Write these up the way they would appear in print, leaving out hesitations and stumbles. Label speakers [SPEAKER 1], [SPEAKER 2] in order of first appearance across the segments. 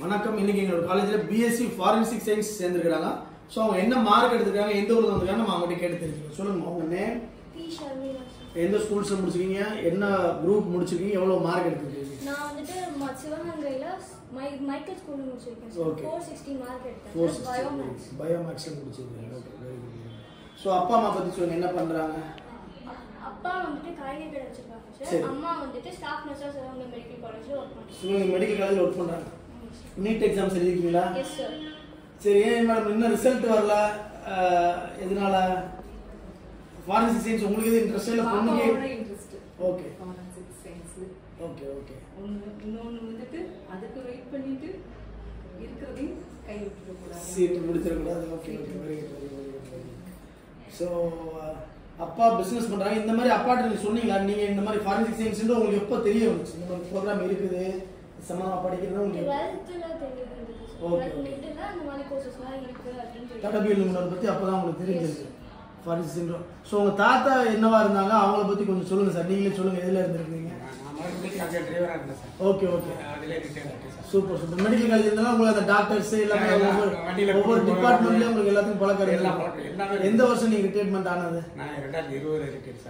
[SPEAKER 1] வணக்கம். இன்னைக்கு எங்களோட காலேஜ்ல பிஎஸ்சி ஃபாரன்சிக் சயின்ஸ் சேர்ந்துருக்காங்க. ஸோ அவங்க என்ன மார்க் எடுத்துருக்காங்க, எந்த ஊர்ல வந்துருக்காங்க நம்ம அவங்ககிட்ட கேட்டு தெரிஞ்சுக்கணும். சொல்லுங்க உங்க நேம், எந்த ஸ்கூல்ஸ்ல முடிச்சிருக்கீங்க, என்ன குரூப் முடிச்சிருக்கீங்க, எவ்வளவு மார்க் எடுத்துருக்கீங்க?
[SPEAKER 2] நான் வந்துட்டு சிவகங்கையில மைக்கேல் ஸ்கூல்ல முடிச்சிருக்கேன். 460 மார்க் எடுத்தேன்.
[SPEAKER 1] பயோமேக்ஸ்ல முடிச்சிருக்கீங்க. Okay, very good. ஸோ அப்பா அம்மா பத்தி சொல்லுங்க, என்ன பண்றாங்க?
[SPEAKER 2] அப்பா வந்துட்டு காய்கறி கடை வச்சிருக்காங்க சார். அம்மா வந்துட்டு ஸ்டாஃப் நர்ஸா சிவகங்கை மெடிக்கல் காலேஜ்ல ஒர்க் பண்றாங்க.
[SPEAKER 1] சிவகங்கை மெடிக்கல் காலேஜ்ல ஒர்க் பண்றாங்க. நீட் எக்ஸாம்ஸ் எழுதிருக்கீங்களா?
[SPEAKER 2] Yes sir.
[SPEAKER 1] சரி, ஏன் மேடம் இன்னும் ரிசல்ட் வரல? எதனால? ஃபாரன்சிக் சயின்ஸ் உங்களுக்கு எது இன்ட்ரெஸ்ட் இல்ல? பொண்ணுக்கு
[SPEAKER 3] interest.
[SPEAKER 1] Okay,
[SPEAKER 3] forensic science.
[SPEAKER 1] Okay okay.
[SPEAKER 3] இன்னொன்று வந்துட்டு அதுக்கு வெயிட் பண்ணிட்டு இருக்கிறதையும் கை விட்டுற கூடாது,
[SPEAKER 1] சீட் முடிச்சிட கூடாது. Okay okay, very good very good. So அப்பா பிசினஸ் பண்றாங்க. இந்த மாதிரி அப்பாட்ட நீங்க சொன்னீங்களா, நீங்க இந்த மாதிரி ஃபாரன்சிக் சயின்ஸ் உங்களுக்கு எப்போ தெரிய வந்துச்சு இந்த மாதிரி ப்ரோக்ராம் இருக்குது சம்பந்தமா படிக்கிறது உங்களுக்கு?
[SPEAKER 2] 12th தெரியுது.
[SPEAKER 1] ஓகே,
[SPEAKER 2] நெட்ல அந்த மாதிரி கோர்சஸ்லாம் இருக்கு அப்படின்னு சொல்லி
[SPEAKER 1] தடபியல் நிபுணர் பத்தி அப்பதான் உங்களுக்கு தெரிஞ்சிருக்கு ஃபாரன்சிக் சயின்ஸ். ஸோ உங்க தாத்தா என்னவா இருந்தாங்க, அவங்கள பத்தி கொஞ்சம் சொல்லுங்க சார். நீங்களே சொல்லுங்க, எதுல இருந்திருக்கீங்க? Okay okay, super super. Medical college இருந்தாலும் உங்களுக்கு அந்த டாக்டர்ஸ் எல்லாமே ஒவ்வொரு டிபார்ட்மெண்ட்லயும் உங்களுக்கு எல்லாத்துக்கும் பழக்கம் இருக்கு. எந்த வருஷம் நீங்க ரிட்டையர்மெண்ட் ஆனது?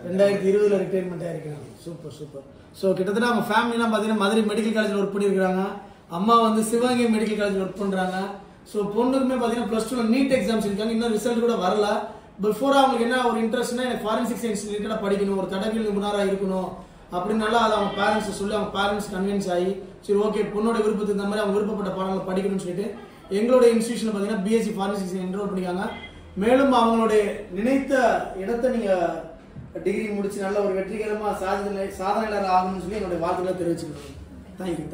[SPEAKER 1] 2020 ரிட்டையர்மெண்ட் ஆயிருக்காங்க. Super super. ஸோ கிட்டத்தட்ட அவங்க ஃபேமிலிலாம் பாத்தீங்கன்னா மதுரை மெடிக்கல் காலேஜ்ல ஒர்க் பண்ணிருக்காங்க. அம்மா வந்து சிவகங்கை மெடிக்கல் காலேஜ் ஒர்க் பண்றாங்க. ஸோ பொண்ணுக்குமே பாத்தீங்கன்னா +2 நீட் எக்ஸாம்ஸ் இருக்காங்க. இன்னும் ரிசல்ட் கூட வரல. பிஃபோரா அவங்களுக்கு என்ன ஒரு இன்ட்ரெஸ்ட்னா, எனக்கு ஃபாரன்சிக் சயின்ஸ் ரிலேட்டடா படிக்கணும், ஒரு தடவியல் நிபுணரா இருக்கணும் அப்படின்னால அதை அவங்க பேரண்ட்ஸ் சொல்லி அவங்க பேரண்ட்ஸ் கன்வின்ஸ் ஆகி சரி ஓகே பொண்ணோட விருப்பத்துக்கு இந்த மாதிரி அவங்க விருப்பப்பட்ட பாடங்களை படிக்கணும்னு சொல்லிட்டு எங்களோட இன்ஸ்டியூஷன்ல பாத்தீங்கன்னா பிஎஸ்சி ஃபாரன்சிக் என்ரோல் பண்ணிக்காங்க. மேலும் அவங்களுடைய நினைத்த இடத்தை நீங்க டிகிரி முடிச்சு நல்ல ஒரு வெற்றிகரமா சாதனையாளர் ஆகணும்னு சொல்லி என்னுடைய வாழ்த்துக்களை தெரிவிச்சுக்கிறோம். தேங்க்யூ.